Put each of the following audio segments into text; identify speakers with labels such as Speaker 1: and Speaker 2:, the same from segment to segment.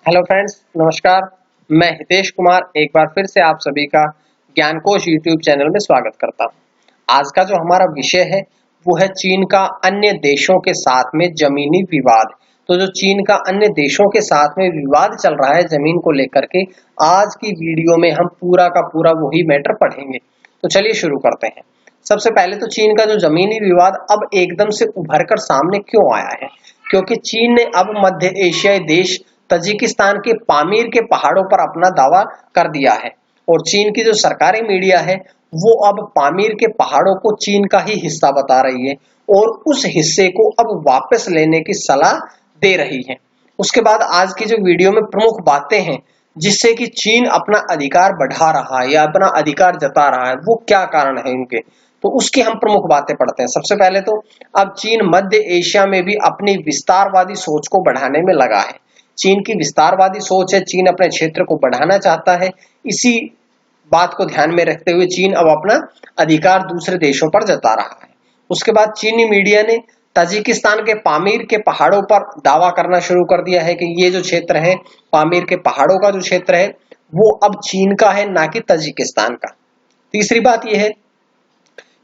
Speaker 1: Hello friends, नमस्कार। मैं हितेश कुमार एक बार फिर से आप सभी का ज्ञानकोश यूट्यूब चैनल में स्वागत करता हूं। आज का जो हमारा विषय है वो है चीन का अन्य देशों के साथ में जमीनी विवाद। तो जो चीन का अन्य देशों के साथ में विवाद चल रहा है जमीन को लेकर के, आज की वीडियो में हम पूरा का पूरा वही मैटर पढ़ेंगे। तो चलिए शुरू करते हैं। सबसे पहले तो चीन का जो जमीनी विवाद अब एकदम से उभर कर सामने क्यों आया है, क्योंकि चीन ने अब मध्य एशियाई देश तजिकिस्तान के पामीर के पहाड़ों पर अपना दावा कर दिया है और चीन की जो सरकारी मीडिया है वो अब पामीर के पहाड़ों को चीन का ही हिस्सा बता रही है और उस हिस्से को अब वापस लेने की सलाह दे रही है। उसके बाद आज की जो वीडियो में प्रमुख बातें हैं जिससे कि चीन अपना अधिकार बढ़ा रहा है या अपना अधिकार जता रहा है, वो क्या कारण है इनके, तो उसकी हम प्रमुख बातें पढ़ते हैं। सबसे पहले तो अब चीन मध्य एशिया में भी अपनी विस्तारवादी सोच को बढ़ाने में लगा है। चीन की विस्तारवादी सोच है, चीन अपने क्षेत्र को बढ़ाना चाहता है। इसी बात को ध्यान में रखते हुए चीन अब अपना अधिकार दूसरे देशों पर जता रहा है। उसके बाद चीनी मीडिया ने तजिकिस्तान के पामीर के पहाड़ों पर दावा करना शुरू कर दिया है कि ये जो क्षेत्र है, पामीर के पहाड़ों का जो क्षेत्र है वो अब चीन का है, ना कि तजिकिस्तान का। तीसरी बात यह है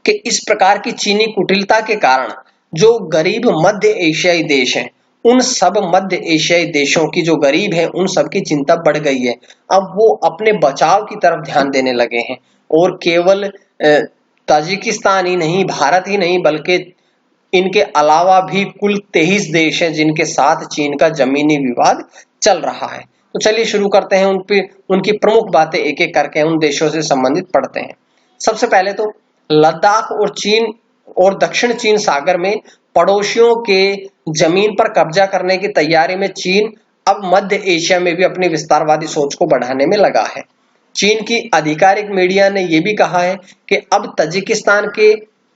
Speaker 1: कि इस प्रकार की चीनी कुटिलता के कारण जो गरीब मध्य एशियाई देश हैं, उन सब मध्य एशियाई देशों की जो गरीब है उन सब की चिंता बढ़ गई है। अब वो अपने बचाव की तरफ ध्यान देने लगे हैं और केवल ताजिकिस्तान ही नहीं, भारत ही नहीं, बल्कि इनके अलावा भी कुल 23 देश हैं जिनके साथ चीन का जमीनी विवाद चल रहा है। तो चलिए शुरू करते हैं, उनकी प्रमुख बातें एक एक करके उन देशों से संबंधित पढ़ते हैं। सबसे पहले तो लद्दाख और चीन और दक्षिण चीन सागर में पड़ोसियों के जमीन पर कब्जा करने की तैयारी में चीन अब मध्य एशिया में भी अपनी विस्तारवादी सोच को बढ़ाने में लगा है। चीन की आधिकारिक मीडिया ने यह भी कहा है कि अब तजिकिस्तान के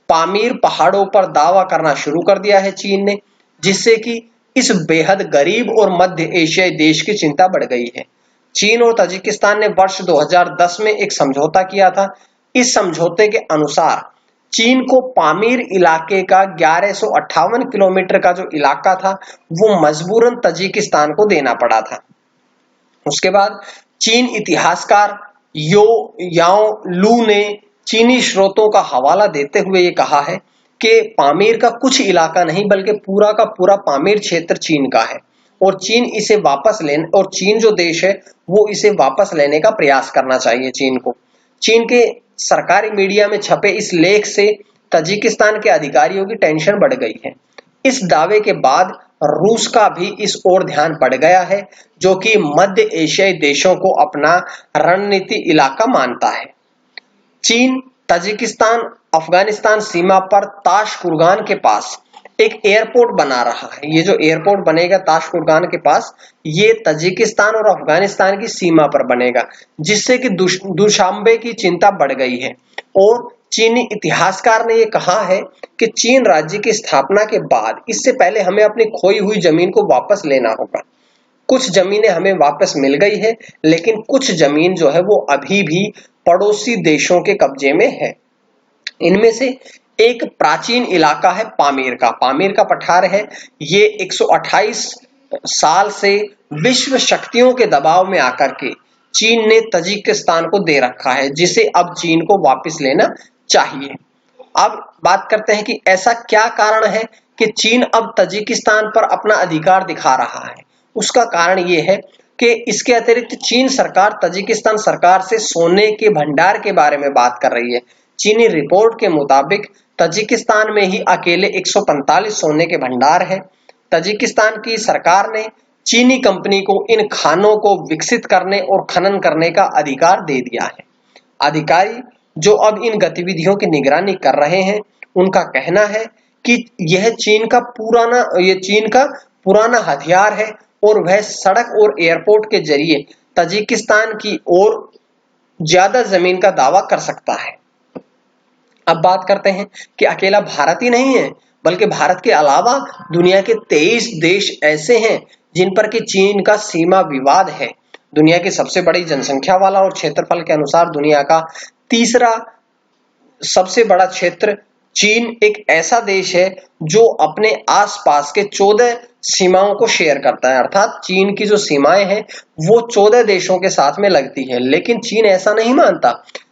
Speaker 1: पामीर पहाड़ों पर दावा करना शुरू कर दिया है चीन ने, जिससे कि इस बेहद गरीब और मध्य एशियाई देश की चिंता बढ़ गई है। चीन और तजिकिस्तान ने वर्ष 2010 में एक समझौता किया था। इस समझौते के अनुसार चीन को पामीर इलाके का 1158 किलोमीटर का जो इलाका था वो मजबूरन तजिकिस्तान को देना पड़ा था। उसके बाद चीन इतिहासकार यो याओ लू ने चीनी स्रोतों का हवाला देते हुए ये कहा है कि पामीर का कुछ इलाका नहीं बल्कि पूरा का पूरा पामीर क्षेत्र चीन का है और चीन इसे वापस लेने और चीन जो देश है वो इसे वापस लेने का प्रयास करना चाहिए चीन को। चीन के सरकारी मीडिया में छपे इस लेख से तजिकिस्तान के अधिकारियों की टेंशन बढ़ गई है। इस दावे के बाद रूस का भी इस ओर ध्यान बढ़ गया है, जो कि मध्य एशियाई देशों को अपना रणनीति इलाका मानता है। चीन तजिकिस्तान अफगानिस्तान सीमा पर ताशकुरगान के पास एक एयरपोर्ट बना रहा है। ये जो एयरपोर्ट बनेगा ताशकुरगान के पास, ये तजिकिस्तान और अफगानिस्तान की सीमा पर बनेगा, जिससे कि दुशांबे की चिंता बढ़ गई है। और चीनी इतिहासकार ने यह कहा है कि चीन राज्य की स्थापना के बाद इससे पहले हमें अपनी खोई हुई जमीन को वापस लेना होगा। कुछ जमीनें हमें वापस मिल गई है, लेकिन कुछ जमीन जो है वो अभी भी पड़ोसी देशों के कब्जे में है। इनमें से एक प्राचीन इलाका है पामीर का पठार है। ये 128 साल से विश्व शक्तियों के दबाव में आकर के चीन ने तजिकिस्तान को दे रखा है, जिसे अब चीन को वापस लेना चाहिए। अब बात करते हैं कि ऐसा क्या कारण है कि चीन अब तजिकिस्तान पर अपना अधिकार दिखा रहा है। उसका कारण यह है कि इसके अतिरिक्त चीन सरकार तजिकिस्तान सरकार से सोने के भंडार के बारे में बात कर रही है। चीनी रिपोर्ट के मुताबिक तजिकिस्तान में ही अकेले 145 सोने के भंडार है। तजिकिस्तान की सरकार ने चीनी कंपनी को इन खानों को विकसित करने और खनन करने का अधिकार दे दिया है। अधिकारी जो अब इन गतिविधियों की निगरानी कर रहे हैं, उनका कहना है कि यह चीन का पुराना हथियार है और वह सड़क और एयरपोर्ट के जरिए तजिकिस्तान की ओर ज्यादा जमीन का दावा कर सकता है। अब बात करते हैं कि अकेला भारत ही नहीं है, बल्कि भारत के अलावा दुनिया के 23 देश ऐसे हैं जिन पर कि चीन का सीमा विवाद है। दुनिया की सबसे बड़ी जनसंख्या वाला और क्षेत्रफल के अनुसार दुनिया का तीसरा सबसे बड़ा क्षेत्र चीन एक ऐसा देश है जो अपने आसपास के 14 सीमाओं को शेयर करता है, अर्थात चीन की जो सीमाएं हैं वो 14 देशों के साथ में लगती है। लेकिन चीन ऐसा नहीं मानता।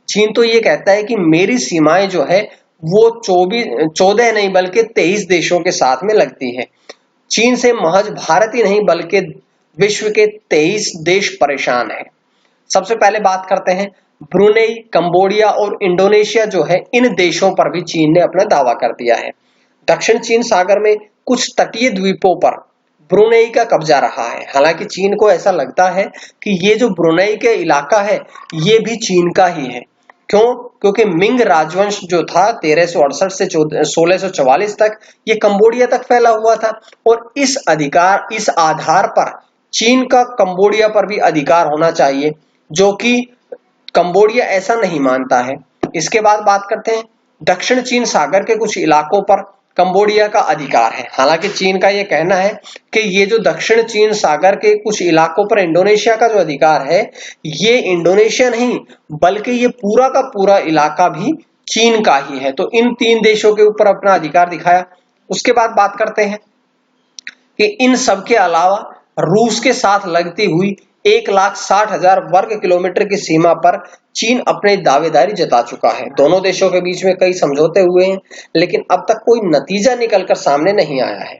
Speaker 1: चीन तो ये कहता है कि मेरी सीमाएं जो है वो 14 नहीं बल्कि 23 देशों के साथ में लगती है। चीन से महज भारत ही नहीं बल्कि विश्व के 23 देश परेशान हैं। सबसे पहले बात करते हैं ब्रुनेई, कंबोडिया और इंडोनेशिया जो है, इन देशों पर भी चीन ने अपना दावा कर दिया है। दक्षिण चीन सागर में कुछ तटीय द्वीपों पर ब्रुनेई का कब्जा रहा है। हालांकि चीन को ऐसा लगता है कि ये जो ब्रुनेई के इलाका है ये भी चीन का ही है। क्यों? क्योंकि मिंग राजवंश जो था 1368 से 1644 तक ये कंबोडिया तक फैला हुआ था और इस आधार पर चीन का कंबोडिया पर भी अधिकार होना चाहिए, जो कि कंबोडिया ऐसा नहीं मानता है। इसके बाद बात करते हैं दक्षिण चीन सागर के कुछ इलाकों पर कंबोडिया का अधिकार है। हालांकि चीन का यह कहना है कि ये जो दक्षिण चीन सागर के कुछ इलाकों पर इंडोनेशिया का जो अधिकार है ये इंडोनेशिया नहीं बल्कि ये पूरा का पूरा इलाका भी चीन का ही है। तो इन 3 देशों के ऊपर अपना अधिकार दिखाया। उसके बाद बात करते हैं कि इन सब के अलावा रूस के साथ लगती हुई 1,60,000 वर्ग किलोमीटर की सीमा पर चीन अपनी दावेदारी जता चुका है। दोनों देशों के बीच में कई समझौते हुए हैं लेकिन अब तक कोई नतीजा निकलकर सामने नहीं आया है।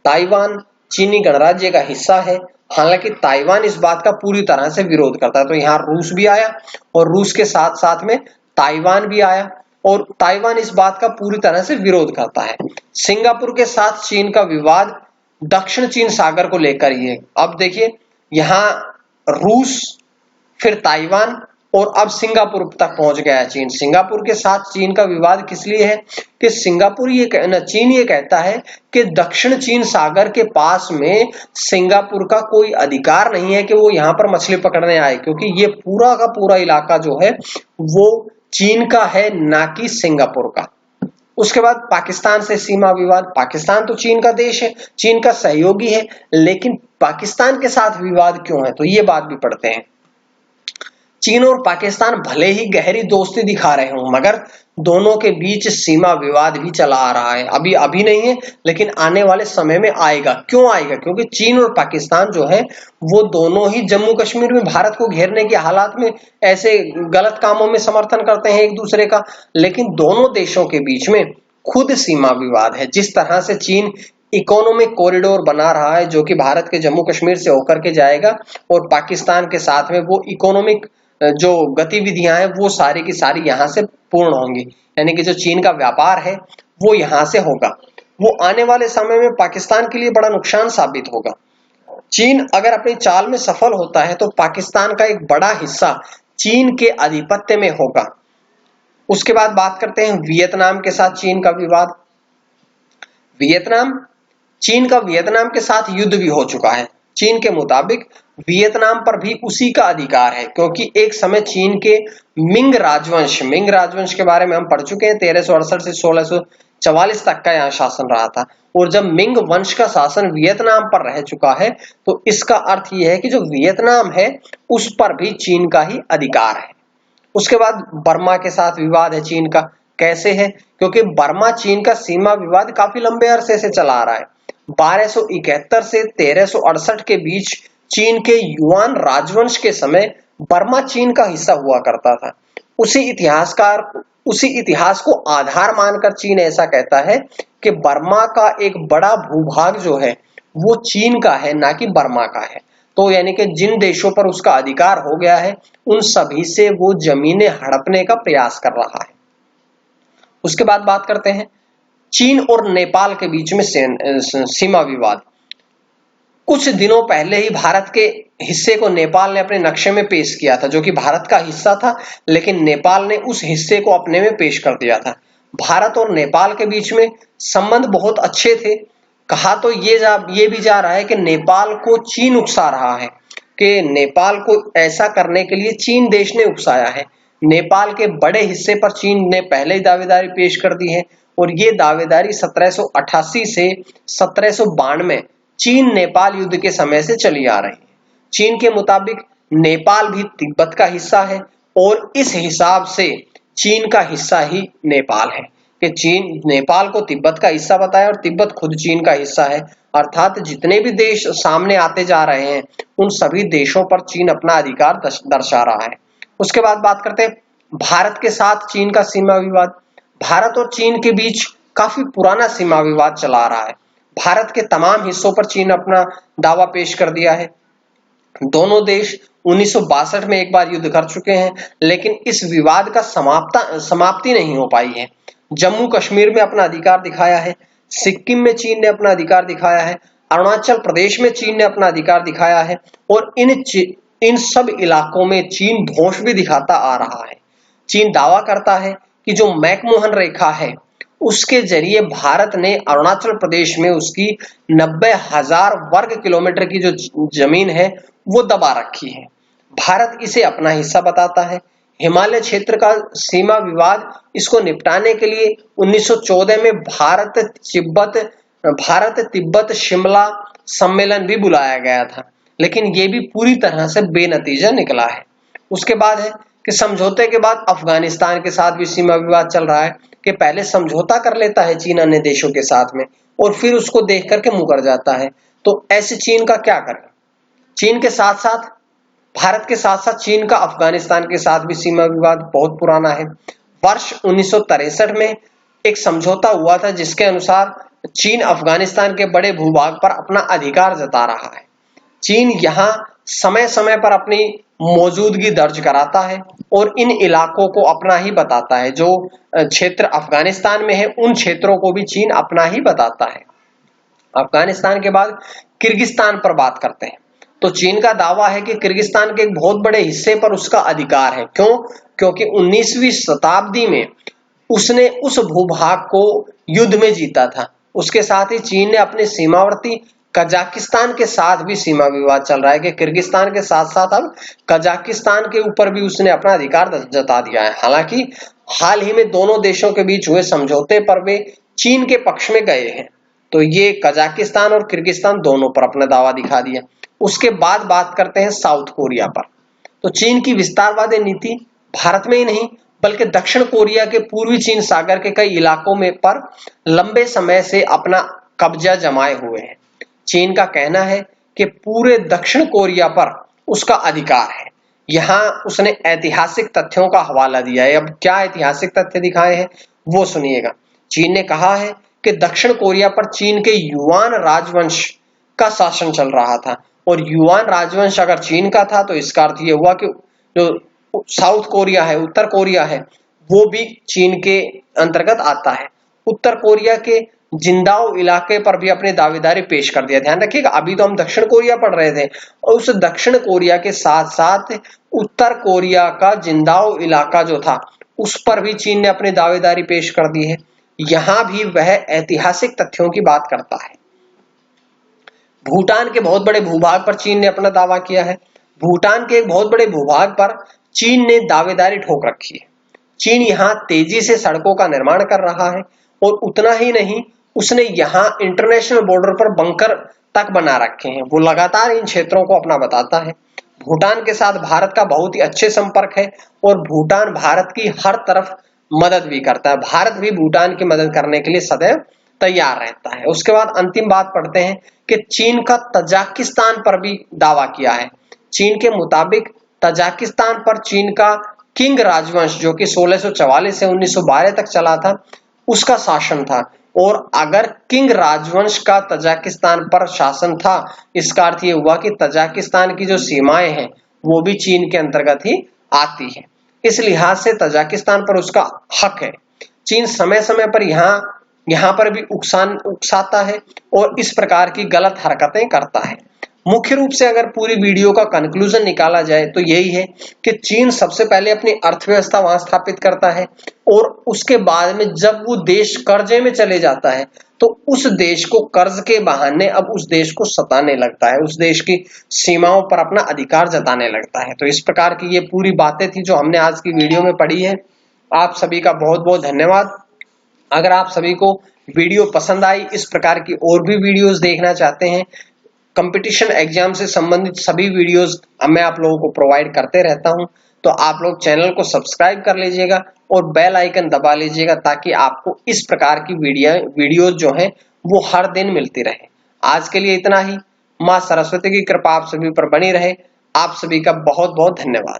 Speaker 1: ताइवान चीनी गणराज्य का हिस्सा है। हालांकि ताइवान इस बात का पूरी तरह से विरोध करता है। तो यहाँ रूस भी आया और रूस के साथ साथ में ताइवान भी आया और ताइवान इस बात का पूरी तरह से विरोध करता है। सिंगापुर के साथ चीन का विवाद दक्षिण चीन सागर को लेकर ही है। अब देखिए यहाँ रूस, फिर ताइवान और अब सिंगापुर तक पहुंच गया है चीन। सिंगापुर के साथ चीन का विवाद किस लिए है कि चीन ये कहता है कि दक्षिण चीन सागर के पास में सिंगापुर का कोई अधिकार नहीं है कि वो यहाँ पर मछली पकड़ने आए, क्योंकि ये पूरा का पूरा इलाका जो है वो चीन का है, ना कि सिंगापुर का। उसके बाद पाकिस्तान से सीमा विवाद। पाकिस्तान तो चीन का देश है, चीन का सहयोगी है, लेकिन पाकिस्तान के साथ विवाद क्यों है, तो ये बात भी पढ़ते हैं। चीन और पाकिस्तान भले ही गहरी दोस्ती दिखा रहे हों मगर दोनों के बीच सीमा विवाद भी चला आ रहा है। अभी नहीं है लेकिन आने वाले समय में आएगा। क्यों आएगा? क्योंकि चीन और पाकिस्तान जो है वो दोनों ही जम्मू कश्मीर में भारत को घेरने के हालात में ऐसे गलत कामों में समर्थन करते हैं एक दूसरे का। लेकिन दोनों देशों के बीच में खुद सीमा विवाद है। जिस तरह से चीन इकोनॉमिक कॉरिडोर बना रहा है जो कि भारत के जम्मू कश्मीर से होकर के जाएगा और पाकिस्तान के साथ में वो इकोनॉमिक जो गतिविधियां हैं वो सारी की सारी यहां से पूर्ण होंगी, यानी कि जो चीन का व्यापार है वो यहां से होगा। वो आने वाले समय में पाकिस्तान के लिए बड़ा नुकसान साबित होगा। चीन अगर अपनी चाल में सफल होता है तो पाकिस्तान का एक बड़ा हिस्सा चीन के आधिपत्य में होगा। उसके बाद बात करते हैं वियतनाम के साथ चीन का विवाद। चीन का वियतनाम के साथ युद्ध भी हो चुका है। चीन के मुताबिक वियतनाम पर भी उसी का अधिकार है, क्योंकि एक समय चीन के मिंग राजवंश के बारे में हम पढ़ चुके हैं। 1368 से 1644 तक का यहाँ शासन रहा था और जब मिंग वंश का शासन वियतनाम पर रह चुका है तो इसका अर्थ यह है कि जो वियतनाम है उस पर भी चीन का ही अधिकार है। उसके बाद बर्मा के साथ विवाद है चीन का। कैसे है? क्योंकि बर्मा चीन का सीमा विवाद काफी लंबे अरसे से चला आ रहा है। 1271 से 1368 के बीच चीन के युआन राजवंश के समय बर्मा चीन का हिस्सा हुआ करता था। उसी इतिहास को आधार मानकर चीन ऐसा कहता है कि बर्मा का एक बड़ा भूभाग जो है वो चीन का है, ना कि बर्मा का है। तो यानी कि जिन देशों पर उसका अधिकार हो गया है उन सभी से वो जमीनें हड़पने का प्रयास कर रहा है। उसके बाद बात करते हैं चीन और नेपाल के बीच में सीमा विवाद। कुछ दिनों पहले ही भारत के हिस्से को नेपाल ने अपने नक्शे में पेश किया था, जो कि भारत का हिस्सा था, लेकिन नेपाल ने उस हिस्से को अपने में पेश कर दिया था। भारत और नेपाल के बीच में संबंध बहुत अच्छे थे। कहा तो ये भी जा रहा है कि नेपाल को चीन उकसा रहा है, कि नेपाल को ऐसा करने के लिए चीन देश ने उकसाया है। नेपाल के बड़े हिस्से पर चीन ने पहले ही दावेदारी पेश कर दी है और ये दावेदारी 1788 से 1792 चीन नेपाल युद्ध के समय से चली आ रही है। चीन के मुताबिक नेपाल भी तिब्बत का हिस्सा है और इस हिसाब से चीन का हिस्सा ही नेपाल है। कि चीन नेपाल को तिब्बत का हिस्सा बताया और तिब्बत खुद चीन का हिस्सा है। अर्थात जितने भी देश सामने आते जा रहे हैं उन सभी देशों पर चीन अपना अधिकार दर्शा रहा है। उसके बाद बात करते हैं भारत के साथ चीन का सीमा विवाद। भारत और चीन के बीच काफी पुराना सीमा विवाद चला आ रहा है। भारत के तमाम हिस्सों पर चीन अपना दावा पेश कर दिया है। दोनों देश 1962 में एक बार युद्ध कर चुके हैं, लेकिन इस विवाद का समाप्ति नहीं हो पाई है। जम्मू कश्मीर में अपना अधिकार दिखाया है, सिक्किम में चीन ने अपना अधिकार दिखाया है, अरुणाचल प्रदेश में चीन ने अपना अधिकार दिखाया है और इन सब इलाकों में चीन धौंस भी दिखाता आ रहा है। चीन दावा करता है कि जो मैकमोहन रेखा है उसके जरिए भारत ने अरुणाचल प्रदेश में उसकी 90,000 वर्ग किलोमीटर की जो जमीन है वो दबा रखी है। भारत इसे अपना हिस्सा बताता है। हिमालय क्षेत्र का सीमा विवाद, इसको निपटाने के लिए 1914 में भारत तिब्बत शिमला सम्मेलन भी बुलाया गया था, लेकिन ये भी पूरी तरह से बेनतीजा निकला है। उसके बाद है कि समझौते के बाद अफगानिस्तान के साथ भी सीमा विवाद चल रहा है कि पहले समझौता कर लेता है चीन अन्य देशों के साथ में और फिर उसको देख करके मुकर जाता है। तो ऐसे चीन का क्या करें? चीन के साथ साथ भारत के साथ साथ चीन का अफगानिस्तान के साथ भी सीमा विवाद बहुत पुराना है। वर्ष 1963 में एक समझौता हुआ था जिसके अनुसार चीन अफगानिस्तान के बड़े भूभाग पर अपना अधिकार जता रहा है। चीन यहाँ समय समय पर अपनी मौजूदगी दर्ज कराता है और इन इलाकों को अपना ही बताता है। जो क्षेत्र अफगानिस्तान में है उन क्षेत्रों को भी चीन अपना ही बताता है। अफगानिस्तान के बाद किर्गिस्तान पर बात करते हैं तो चीन का दावा है कि किर्गिस्तान के एक बहुत बड़े हिस्से पर उसका अधिकार है। क्यों? क्योंकि 19वीं शताब्दी में उसने उस भूभाग को युद्ध में जीता था। उसके साथ ही चीन ने अपने सीमावर्ती कजाकिस्तान के साथ भी सीमा विवाद चल रहा है कि किर्गिस्तान के साथ साथ अब कजाकिस्तान के ऊपर भी उसने अपना अधिकार जता दिया है। हालांकि हाल ही में दोनों देशों के बीच हुए समझौते पर वे चीन के पक्ष में गए हैं, तो ये कजाकिस्तान और किर्गिस्तान दोनों पर अपना दावा दिखा दिया। उसके बाद बात करते हैं साउथ कोरिया पर। तो चीन की विस्तारवादी नीति भारत में ही नहीं बल्कि दक्षिण कोरिया के पूर्वी चीन सागर के कई इलाकों में पर लंबे समय से अपना कब्जा जमाए हुए है। चीन का कहना है कि पूरे दक्षिण कोरिया पर उसका अधिकार है। यहाँ उसने ऐतिहासिक तथ्यों का हवाला दिया है। अब क्या ऐतिहासिक तथ्य दिखाए हैं वो सुनिएगा। चीन ने कहा है कि दक्षिण कोरिया पर चीन के युआन राजवंश का शासन चल रहा था और युआन राजवंश अगर चीन का था तो इसका अर्थ ये हुआ कि जो साउथ कोरिया है, उत्तर कोरिया है, वो भी चीन के अंतर्गत आता है। उत्तर कोरिया के जिंदाओ इलाके पर भी अपनी दावेदारी पेश कर दिया। ध्यान रखिएगा, अभी तो हम दक्षिण कोरिया पढ़ रहे थे और उस दक्षिण कोरिया के साथ साथ उत्तर कोरिया का जिंदाओ इलाका जो था उस पर भी चीन ने अपनी दावेदारी पेश कर दी है। यहां भी वह ऐतिहासिक तथ्यों की बात करता है। भूटान के बहुत बड़े भूभाग पर चीन ने अपना दावा किया है। भूटान के एक बहुत बड़े भूभाग पर चीन ने दावेदारी ठोक रखी है। चीन यहाँ तेजी से सड़कों का निर्माण कर रहा है और उतना ही नहीं, उसने यहाँ इंटरनेशनल बॉर्डर पर बंकर तक बना रखे हैं। वो लगातार इन क्षेत्रों को अपना बताता है। भूटान के साथ भारत का बहुत ही अच्छे संपर्क है और भूटान भारत की हर तरफ मदद भी करता है। भारत भी भूटान की मदद करने के लिए सदैव तैयार रहता है। उसके बाद अंतिम बात पढ़ते हैं कि चीन का तजाकिस्तान पर भी दावा किया है। चीन के मुताबिक तजाकिस्तान पर चीन का किंग राजवंश जो कि 1644 से 1912 तक चला था उसका शासन था और अगर किंग राजवंश का तजाकिस्तान पर शासन था इसका अर्थ ये हुआ कि तजाकिस्तान की जो सीमाएं हैं वो भी चीन के अंतर्गत ही आती है। इस लिहाज से तजाकिस्तान पर उसका हक है। चीन समय समय पर यहाँ पर भी उकसाता है और इस प्रकार की गलत हरकतें करता है। मुख्य रूप से अगर पूरी वीडियो का कंक्लूजन निकाला जाए तो यही है कि चीन सबसे पहले अपनी अर्थव्यवस्था वहां स्थापित करता है और उसके बाद में जब वो देश कर्जे में चले जाता है तो उस देश को कर्ज के बहाने अब उस देश को सताने लगता है, उस देश की सीमाओं पर अपना अधिकार जताने लगता है। तो इस प्रकार की ये पूरी बातें थी जो हमने आज की वीडियो में पढ़ी है। आप सभी का बहुत बहुत धन्यवाद। अगर आप सभी को वीडियो पसंद आई, इस प्रकार की और भी वीडियोस देखना चाहते हैं, कंपटीशन एग्जाम से संबंधित सभी वीडियोस मैं आप लोगों को प्रोवाइड करते रहता हूं। तो आप लोग चैनल को सब्सक्राइब कर लीजिएगा और बेल आइकन दबा लीजिएगा ताकि आपको इस प्रकार की वीडियोस जो हैं वो हर दिन मिलती रहे। आज के लिए इतना ही। मां सरस्वती की कृपा आप सभी पर बनी रहे। आप सभी का बहुत बहुत धन्यवाद।